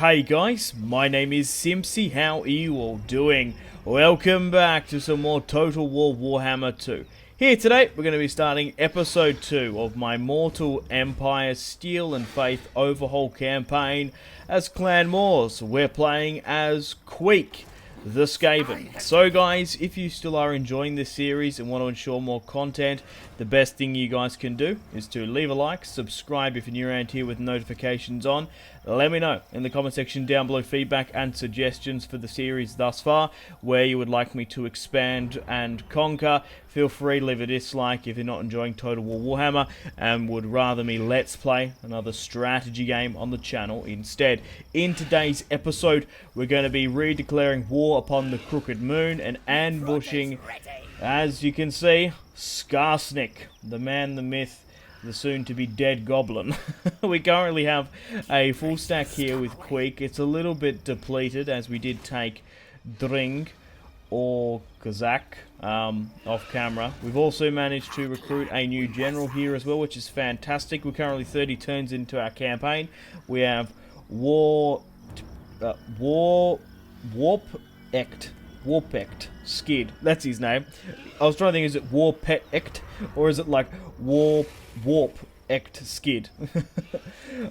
Hey guys, my name is Simpzy. How are you all doing? Welcome back to some more Total War Warhammer 2. Here today, we're going to be starting episode 2 of my Mortal Empire Steel and Faith Overhaul campaign as Clan Moors. We're playing as Queek, the Skaven. So guys, if you still are enjoying this series and want to ensure more content, the best thing you guys can do is to leave a like, subscribe if you're new around here with notifications on. Let me know in the comment section down below feedback and suggestions for the series thus far, where you would like me to expand and conquer. Feel free to leave a dislike if you're not enjoying Total War Warhammer and would rather me let's play another strategy game on the channel instead. In today's episode, we're going to be redeclaring war upon the Crooked Moon and ambushing, as you can see, SKARSNIK, the man, the myth, the soon-to-be dead goblin. We currently have a full stack here with Queek. It's a little bit depleted as we did take Dring or Kazak off camera. We've also managed to recruit a new general here as well, which is fantastic. We're currently 30 turns into our campaign. We have Warpect Skid. That's his name. I was trying to think, is it Warpect or is it like Warpect Skid?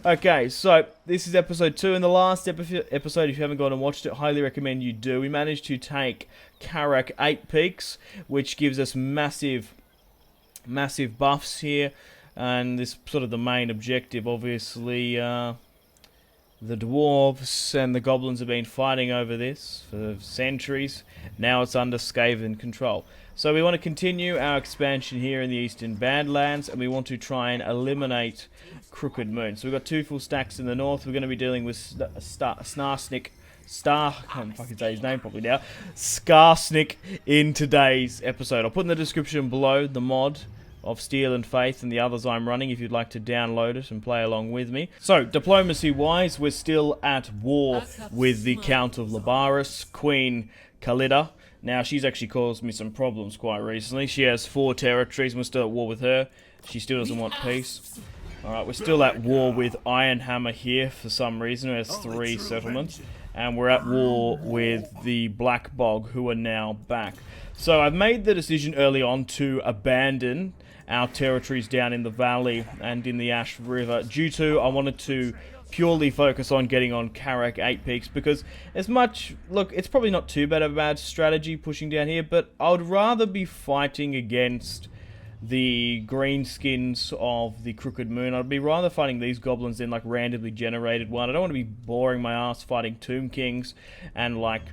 Okay, so this is episode 2. In the last episode, if you haven't gone and watched it, highly recommend you do. We managed to take Karak 8 Peaks, which gives us massive buffs here, and this sort of the main objective. Obviously, the dwarves and the goblins have been fighting over this for centuries. Now it's under Skaven control. So we want to continue our expansion here in the Eastern Badlands, and we want to try and eliminate Crooked Moon. So we've got 2 full stacks in the north. We're going to be dealing with SKARSNIK, I can't fucking say his name properly now, SKARSNIK in today's episode. I'll put in the description below the mod of Steel and Faith and the others I'm running if you'd like to download it and play along with me. So, diplomacy-wise, we're still at war with the Count of Labaris, Queen Khalida. Now, she's actually caused me some problems quite recently. She has 4 territories, and we're still at war with her. She still doesn't want peace. Alright, we're still at war with Ironhammer here for some reason, who has 3 settlements. And we're at war with the Black Bog, who are now back. So, I've made the decision early on to abandon our territories down in the valley and in the Ash River due to I wanted to purely focus on getting on Karak 8 Peaks, because as much, look, it's probably not too bad of a bad strategy pushing down here, but I would rather be fighting against the greenskins of the Crooked Moon. I'd be rather fighting these goblins than like randomly generated one. I don't want to be boring my ass fighting Tomb Kings and like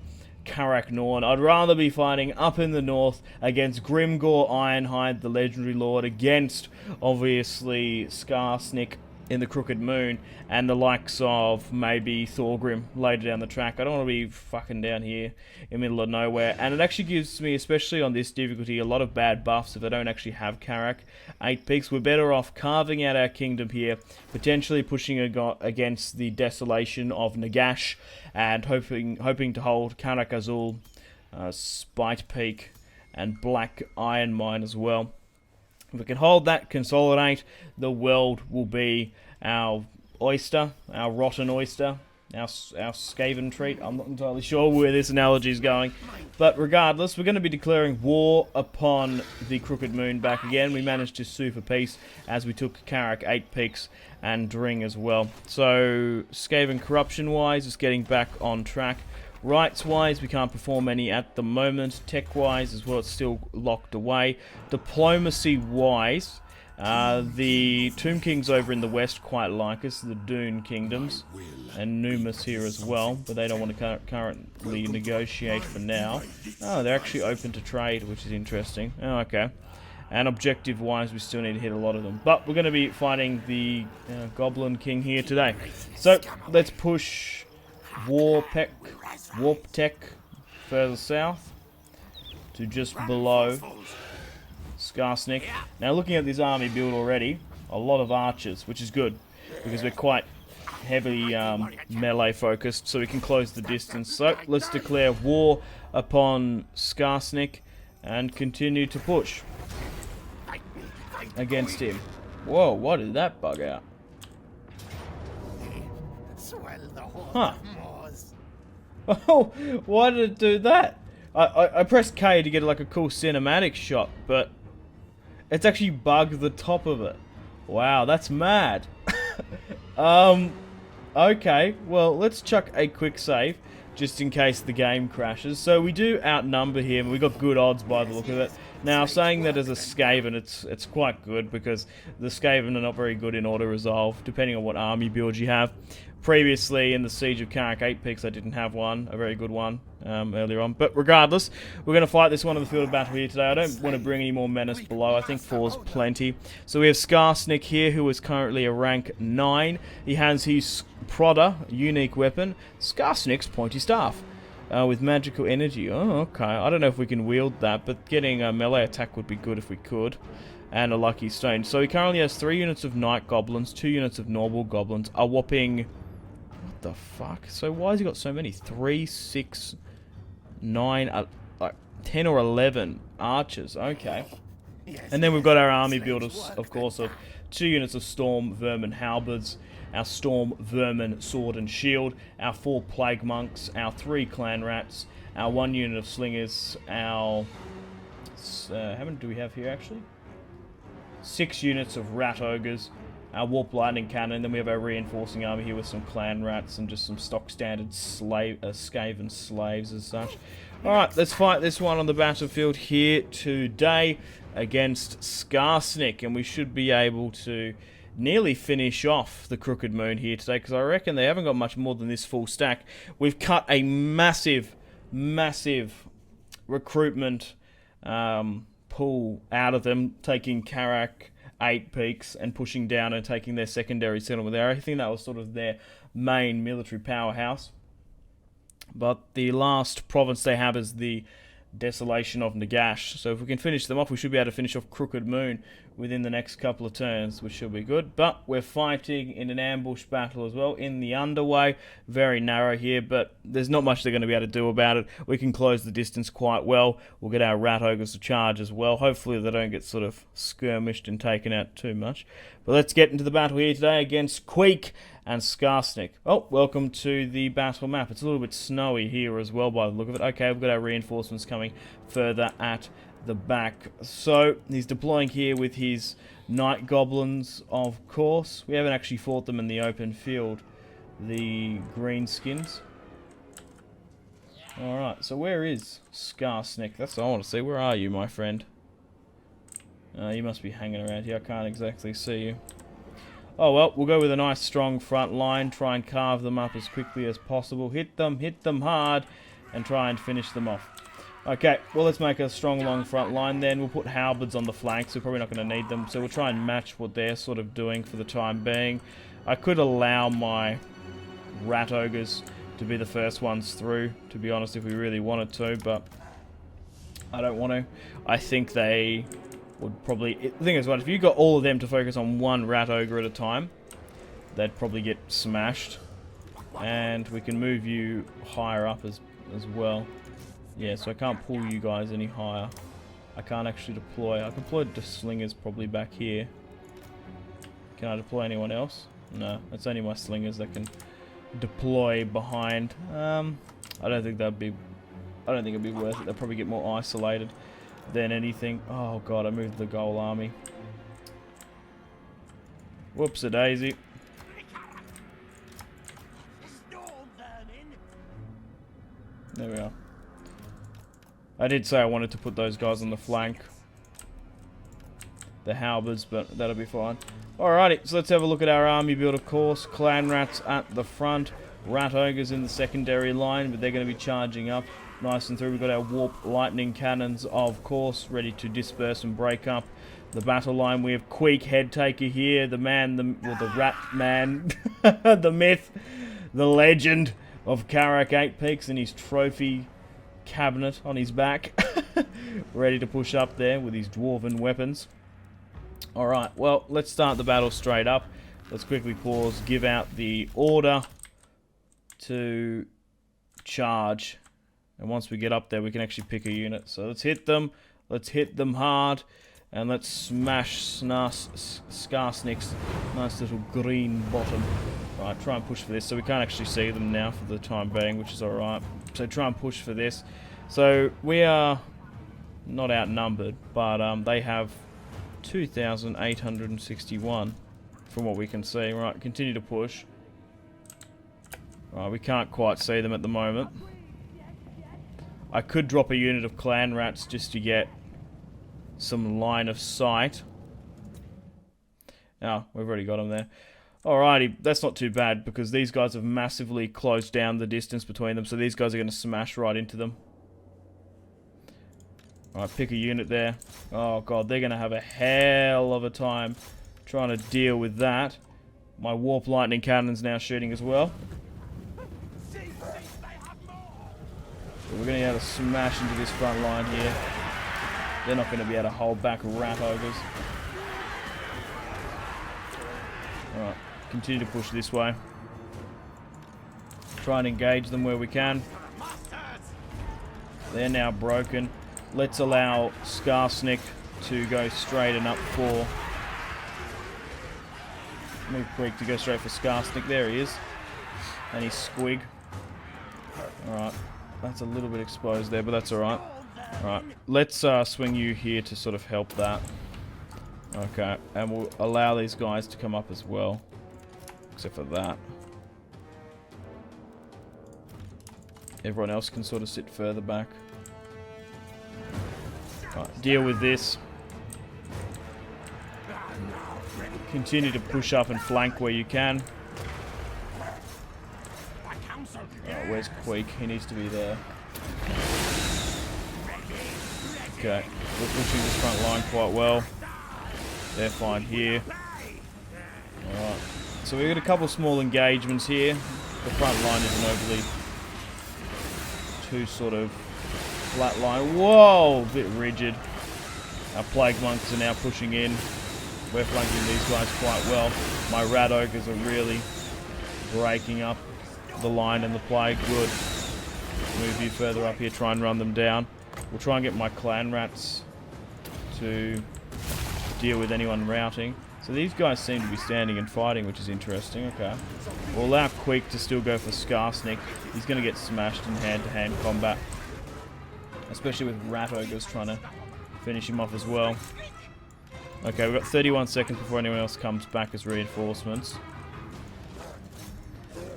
Karak Norn. I'd rather be fighting up in the north against Grimgor Ironhide, the legendary lord, against obviously SKARSNIK in the Crooked Moon, and the likes of maybe Thorgrim later down the track. I don't want to be fucking down here in the middle of nowhere, and it actually gives me, especially on this difficulty, a lot of bad buffs if I don't actually have Karak 8 Peaks. We're better off carving out our kingdom here, potentially pushing against the desolation of Nagash, and hoping to hold Karak Azul, Spite Peak, and Black Iron Mine as well. If we can hold that, consolidate, the world will be our oyster, our rotten oyster, our Skaven treat. I'm not entirely sure where this analogy is going. But regardless, we're going to be declaring war upon the Crooked Moon back again. We managed to sue for peace as we took Karak 8 Peaks and Dring as well. So, Skaven corruption-wise is getting back on track. Rights-wise, we can't perform any at the moment. Tech-wise as well, it's still locked away. Diplomacy-wise, the Tomb Kings over in the west quite like us, the Dune Kingdoms, and Numus here as well, but they don't want to currently negotiate for now. Oh, they're actually open to trade, which is interesting. Oh, okay. And objective-wise, we still need to hit a lot of them. But we're going to be fighting the Goblin King here today. So, let's push Warptech further south to just below SKARSNIK. Now looking at this army build already, a lot of archers, which is good because we're quite heavily melee focused, so we can close the distance. So let's declare war upon SKARSNIK and continue to push against him. Whoa, what did that bug out? Huh. Oh, why did it do that? I pressed K to get like a cool cinematic shot, but it's actually bugged the top of it. Wow, that's mad. Okay, well, let's chuck a quick save, just in case the game crashes. So we do outnumber him. We got good odds by the look of it. Now, saying that as a Skaven, it's quite good, because the Skaven are not very good in auto-resolve, depending on what army build you have. Previously, in the Siege of Karak 8 Peaks, I didn't have one, a very good one, earlier on. But regardless, we're going to fight this one on the field of battle here today. I don't want to bring any more menace below. I think 4's plenty. So we have SKARSNIK here, who is currently a rank 9. He has his Prodder, unique weapon, SKARSNIK's pointy staff, with magical energy. Oh, okay. I don't know if we can wield that, but getting a melee attack would be good if we could. And a lucky stone. So he currently has 3 units of night goblins, 2 units of normal goblins, a whopping... What the fuck? So why has he got so many? 3, 6, 9, 10 or 11 archers. Okay. And then we've got our army builders, of course, of 2 units of storm vermin halberds, our storm vermin sword and shield, our 4 plague monks, our 3 clan rats, our 1 unit of slingers, our... how many do we have here, actually? 6 units of rat ogres, our warp lightning cannon, then we have our reinforcing army here with some clan rats and just some stock standard Skaven slaves as such. Alright, let's fight this one on the battlefield here today against SKARSNIK, and we should be able to nearly finish off the Crooked Moon here today, because I reckon they haven't got much more than this full stack. We've cut a massive recruitment pull out of them, taking Karak 8 Peaks and pushing down and taking their secondary settlement there. I think that was sort of their main military powerhouse. But the last province they have is the Desolation of Nagash. So if we can finish them off, we should be able to finish off Crooked Moon within the next couple of turns, which should be good. But we're fighting in an ambush battle as well, in the underway. Very narrow here, but there's not much they're going to be able to do about it. We can close the distance quite well. We'll get our rat ogres to charge as well. Hopefully they don't get sort of skirmished and taken out too much. But let's get into the battle here today against Queek and SKARSNIK. Oh, welcome to the battle map. It's a little bit snowy here as well by the look of it. Okay, we've got our reinforcements coming further at the back. So he's deploying here with his night goblins, of course. We haven't actually fought them in the open field, the greenskins. Alright, so where is SKARSNIK? That's what I want to see. Where are you, my friend? You must be hanging around here. I can't exactly see you. Oh well, we'll go with a nice strong front line, try and carve them up as quickly as possible, hit them hard, and try and finish them off. Okay, well let's make a strong long front line then. We'll put halberds on the flanks, we're probably not going to need them, so we'll try and match what they're sort of doing for the time being. I could allow my rat ogres to be the first ones through, to be honest, if we really wanted to, but I don't want to. I think they would probably... The thing is, what if you got all of them to focus on one rat ogre at a time, they'd probably get smashed. And we can move you higher up as well. Yeah, so I can't pull you guys any higher. I can't actually deploy. I can deploy the slingers probably back here. Can I deploy anyone else? No, it's only my slingers that can deploy behind. I don't think that'd be... I don't think it'd be worth it. They'll probably get more isolated than anything. Oh god, I moved the goal army. Whoops-a-daisy. There we are. I did say I wanted to put those guys on the flank. The halberds, but that'll be fine. Alrighty, so let's have a look at our army build, of course. Clan rats at the front. Rat ogres in the secondary line, but they're going to be charging up nice and through. We've got our warp lightning cannons, of course, ready to disperse and break up the battle line. We have Queek head taker here, the man, the rat man, the myth, the legend of Karak 8 Peaks and his trophy cabinet on his back, ready to push up there with his dwarven weapons. Alright, well, let's start the battle straight up. Let's quickly pause, give out the order to charge. And once we get up there, we can actually pick a unit. So let's hit them hard, and let's smash SKARSNIK's nice little green bottom. Right, try and push for this. So we can't actually see them now for the time being, which is alright. So try and push for this. So we are not outnumbered, but they have 2,861 from what we can see. Right, continue to push. Right, we can't quite see them at the moment. I could drop a unit of clan rats just to get some line of sight. Oh, we've already got them there. Alrighty, that's not too bad because these guys have massively closed down the distance between them, so these guys are going to smash right into them. Alright, pick a unit there. Oh god, they're going to have a hell of a time trying to deal with that. My warp lightning cannon's now shooting as well. So we're going to be able to smash into this front line here. They're not going to be able to hold back rat ogres. Alright. Continue to push this way. Try and engage them where we can. They're now broken. Let's allow SKARSNIK to go straight and up for... Move Queek to go straight for SKARSNIK. There he is. And he's squig. Alright. That's a little bit exposed there, but that's alright. Alright. Let's swing you here to sort of help that. Okay. And we'll allow these guys to come up as well. Except for that. Everyone else can sort of sit further back. Right, deal with this. Continue to push up and flank where you can. Oh, where's Queek? He needs to be there. Okay, we're pushing this front line quite well. They're fine here. Alright. So we've got a couple small engagements here. The front line isn't overly too sort of flat line. Whoa! A bit rigid. Our plague monks are now pushing in. We're flanking these guys quite well. My rat ogres are really breaking up the line and the plague. Good. Move you further up here, try and run them down. We'll try and get my clan rats to deal with anyone routing. So these guys seem to be standing and fighting, which is interesting. Okay. We'll allow Queek to still go for SKARSNIK. He's going to get smashed in hand-to-hand combat. Especially with rat ogres trying to finish him off as well. Okay, we've got 31 seconds before anyone else comes back as reinforcements.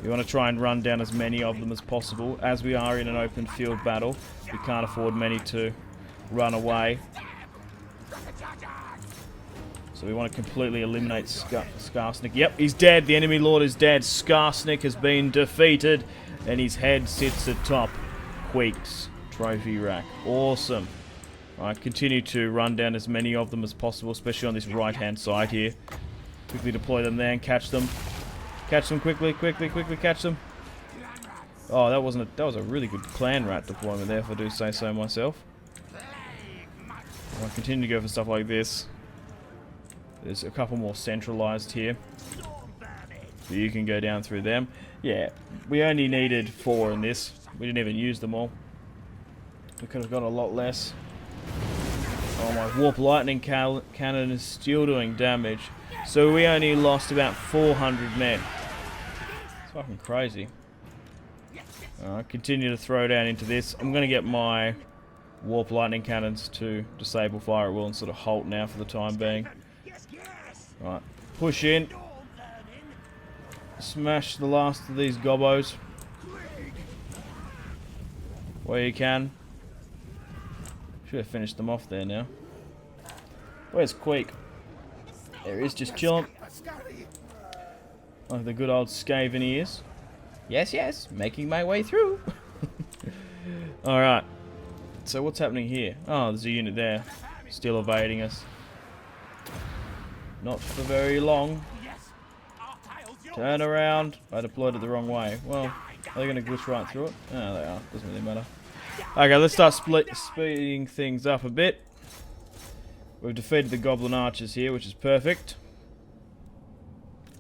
We want to try and run down as many of them as possible. As we are in an open field battle, we can't afford many to run away. So we want to completely eliminate SKARSNIK. Yep, he's dead. The enemy lord is dead. SKARSNIK has been defeated. And his head sits atop Queek's trophy rack. Awesome. Alright, continue to run down as many of them as possible, especially on this right-hand side here. Quickly deploy them there and catch them. Catch them quickly, quickly, catch them. Oh, that was a really good clan rat deployment there, if I do say so myself. I'll continue to go for stuff like this. There's a couple more centralized here. So you can go down through them. Yeah, we only needed 4 in this. We didn't even use them all. We could have got a lot less. Oh, my warp lightning cannon is still doing damage. So we only lost about 400 men. It's fucking crazy. Continue to throw down into this. I'm going to get my warp lightning cannons to disable fire at will and sort of halt now for the time being. Right, push in. Smash the last of these gobos where you can. Should have finished them off there now. Where's Queek? There he is, just chilling. Like the good old Skaven he is. Yes, yes, making my way through. Alright. So what's happening here? Oh, there's a unit there. Still evading us. Not for very long. Turn around. I deployed it the wrong way. Well, are they going to glitch right through it? Oh, they are. Doesn't really matter. Okay, let's start speeding things up a bit. We've defeated the goblin archers here, which is perfect.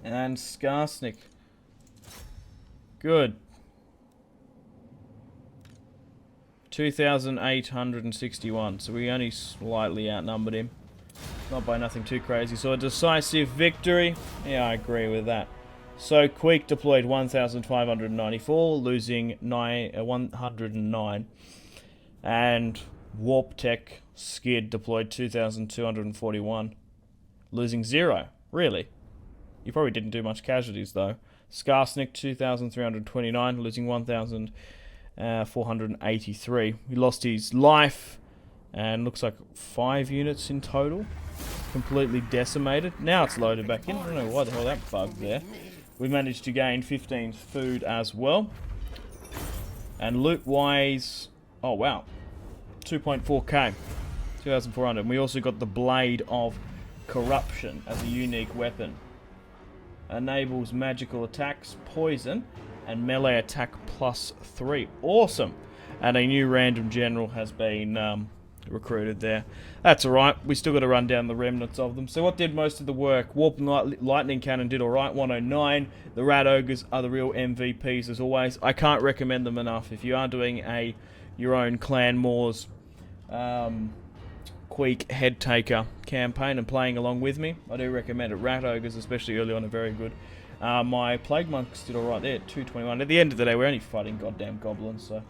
And SKARSNIK. Good. 2,861. So we only slightly outnumbered him. Not by nothing too crazy. So a decisive victory. Yeah, I agree with that. So Queek deployed 1,594, losing 109. And Warp Tech Skid deployed 2,241, losing 0. Really? You probably didn't do much casualties though. SKARSNIK 2,329, losing 1,483. He lost his life, and looks like 5 units in total. Completely decimated. Now it's loaded back in. I don't know why the hell that bugged there. We managed to gain 15 food as well. And loot-wise, oh wow, 2.4k, 2,400. And we also got the Blade of Corruption as a unique weapon. Enables magical attacks, poison, and melee attack +3. Awesome. And a new random general has been recruited there. That's alright. We still got to run down the remnants of them. So what did most of the work? Warp Lightning Cannon did alright, 109. The Rat Ogres are the real MVPs as always. I can't recommend them enough. If you are doing your own Clan Moors Queek Head Taker campaign and playing along with me, I do recommend it. Rat Ogres, especially early on, are very good. My Plague Monks did alright there, 221. At the end of the day, we're only fighting goddamn goblins, so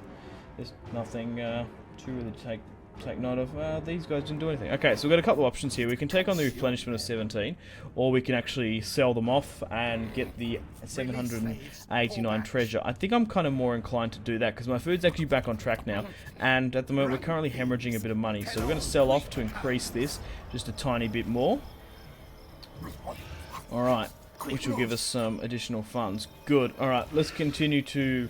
there's nothing to really take note of. These guys didn't do anything. Okay, so we've got a couple of options here. We can take on the replenishment of 17, or we can actually sell them off and get the 789 treasure. I think I'm kind of more inclined to do that, because my food's actually back on track now, and at the moment we're currently hemorrhaging a bit of money, so we're going to sell off to increase this just a tiny bit more. Alright, which will give us some additional funds. Good. Alright, let's continue to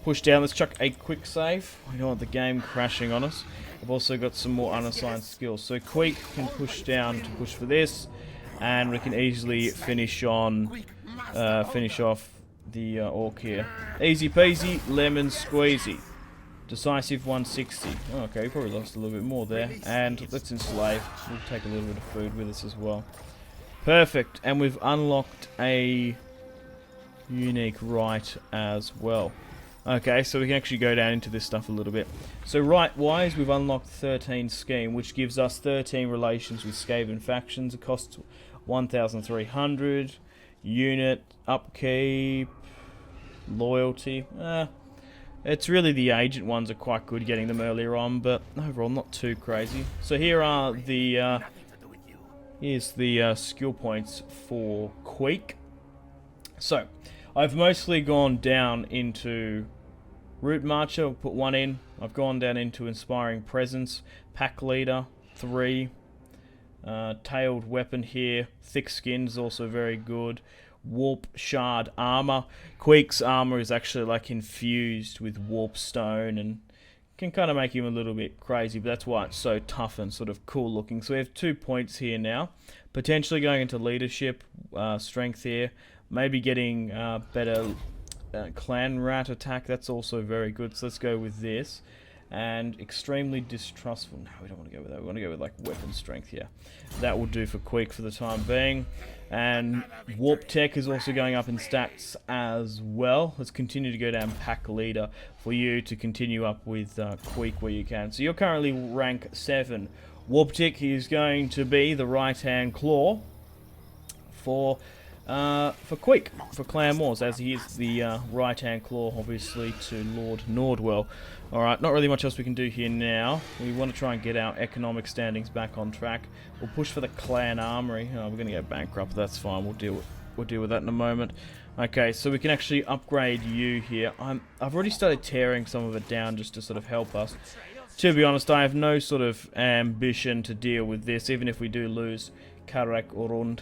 push down. Let's chuck a quick save. I don't want the game crashing on us. I've also got some more unassigned skills. So Queek can push down to push for this, and we can easily finish off the orc here. Easy peasy, lemon squeezy. Decisive 160. Oh, okay, we probably lost a little bit more there. And let's enslave. We'll take a little bit of food with us as well. Perfect. And we've unlocked a unique right as well. Okay, so we can actually go down into this stuff a little bit. So right-wise, we've unlocked 13 scheme, which gives us 13 relations with Skaven factions. It costs 1,300. Unit, upkeep, loyalty. It's really the agent ones are quite good, getting them earlier on, but overall not too crazy. So here are the here's the skill points for Queek. So I've mostly gone down into Root Marcher, I'll put 1 in. I've gone down into Inspiring Presence, Pack Leader, 3. Tailed Weapon here. Thick Skin is also very good. Warp Shard Armor. Queek's armor is actually like infused with Warp Stone and can kind of make him a little bit crazy, but that's why it's so tough and sort of cool looking. So we have 2 points here now. Potentially going into Leadership, Strength here. Maybe getting better Clan Rat attack, that's also very good. So let's go with this. And Extremely Distrustful. No, we don't want to go with that. We want to go with like Weapon Strength here. That will do for Queek for the time being. And Warp Tech is also going up in stats as well. Let's continue to go down Pack Leader for you to continue up with Queek where you can. So you're currently rank 7. Warp Tech is going to be the right-hand claw for Queek, for Clan Moors, as he is the right-hand claw, obviously, to Lord Nordwell. Alright, not really much else we can do here now. We want to try and get our economic standings back on track. We'll push for the Clan Armory. Oh, we're going to go bankrupt, that's fine, we'll deal with that in a moment. Okay, so we can actually upgrade you here. I've already started tearing some of it down just to sort of help us. To be honest, I have no sort of ambition to deal with this, even if we do lose Karak Orund,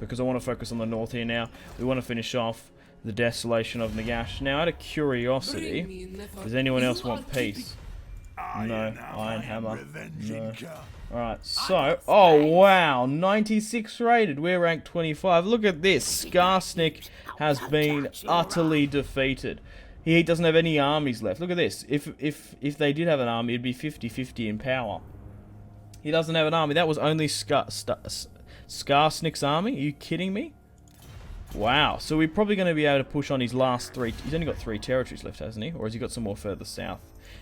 because I want to focus on the north here now. We want to finish off the desolation of Nagash. Now, out of curiosity, does anyone else want peace? No. Iron Hammer? No. Alright, so... Oh, wow! 96 rated. We're ranked 25. Look at this. SKARSNIK has been utterly defeated. He doesn't have any armies left. Look at this. If they did have an army, it'd be 50-50 in power. He doesn't have an army. That was only SKARSNIK's army? Are you kidding me? Wow. So we're probably going to be able to push on his last 3... He's only got 3 territories left, hasn't he? Or has he got some more further south?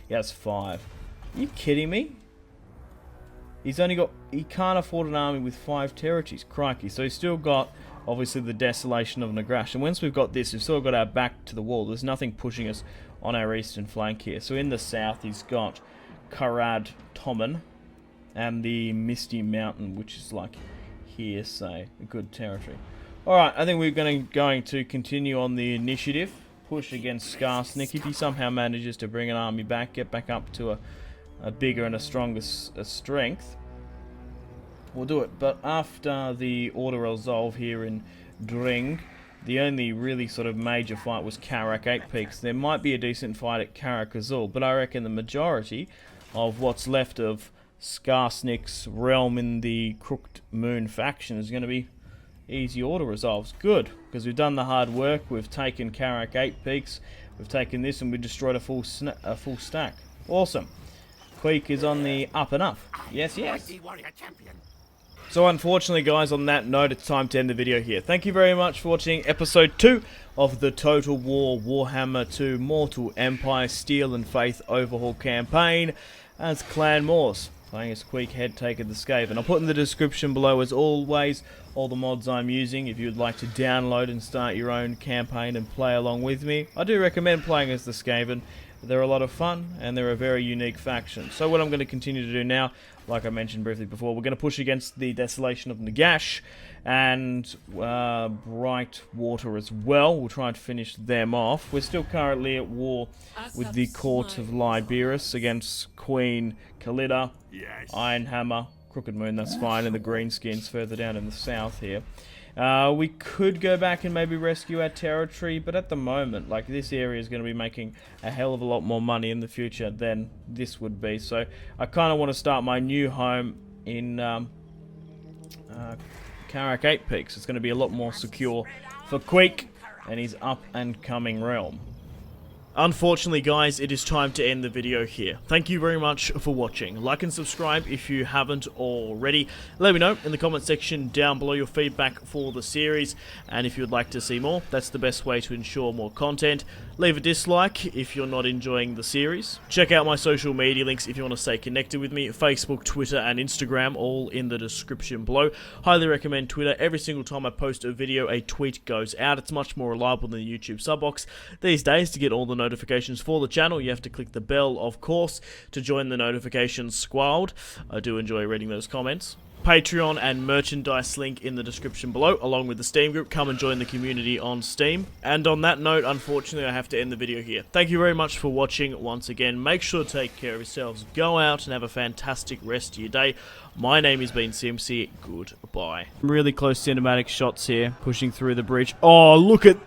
He has 5. Are you kidding me? he can't afford an army with 5 territories. Crikey. So he's still got, obviously, the desolation of Nagash. And once we've got this, we've still got our back to the wall. There's nothing pushing us on our eastern flank here. So in the south, he's got Karad Tommen and the Misty Mountain, which is like here, say, a good territory. Alright, I think we're going to continue on the initiative. Push against SKARSNIK. If he somehow manages to bring an army back, get back up to a bigger and a stronger strength, we'll do it. But after the Order Resolve here in Dring, the only really sort of major fight was Karak 8 Peaks. There might be a decent fight at Karak Azul, but I reckon the majority of what's left of SKARSNIK's realm in the Crooked Moon faction is going to be easy Order Resolves. Good, because we've done the hard work. We've taken Karak 8 Peaks, we've taken this, and we destroyed a full stack. Awesome. Queek is on the up and up. Yes, yes. So unfortunately, guys, on that note, it's time to end the video here. Thank you very much for watching episode 2 of the Total War Warhammer 2 Mortal Empire Steel and Faith Overhaul campaign as Clan Morse, playing as Queek, Head Taker the Skaven. I'll put in the description below, as always, all the mods I'm using if you'd like to download and start your own campaign and play along with me. I do recommend playing as the Skaven. They're a lot of fun, and they're a very unique faction. So what I'm going to continue to do now, like I mentioned briefly before, we're going to push against the Desolation of Nagash and Bright Water as well. We'll try and finish them off. We're still currently at war with the Court of Liberus against Queen Kalida, Ironhammer, Crooked Moon, that's fine, and the Greenskins further down in the south here. We could go back and maybe rescue our territory, but at the moment, like, this area is going to be making a hell of a lot more money in the future than this would be. So I kind of want to start my new home in Karak 8 Peaks. It's going to be a lot more secure for Queek and his up and coming realm. Unfortunately, guys, it is time to end the video here. Thank you very much for watching. Like and subscribe if you haven't already. Let me know in the comment section down below your feedback for the series, and if you'd like to see more, that's the best way to ensure more content. Leave a dislike if you're not enjoying the series. Check out my social media links if you want to stay connected with me. Facebook, Twitter, and Instagram, all in the description below. Highly recommend Twitter. Every single time I post a video, a tweet goes out. It's much more reliable than the YouTube sub box. These days, to get all the notifications for the channel, you have to click the bell, of course, to join the notifications squad. I do enjoy reading those comments. Patreon and merchandise link in the description below, along with the Steam group. Come and join the community on Steam. And on that note, unfortunately, I have to end the video here. Thank you very much for watching once again. Make sure to take care of yourselves. Go out and have a fantastic rest of your day. My name has been Simpzy. Goodbye. Really close cinematic shots here, pushing through the bridge. Oh, look at...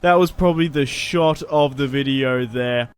That was probably the shot of the video there.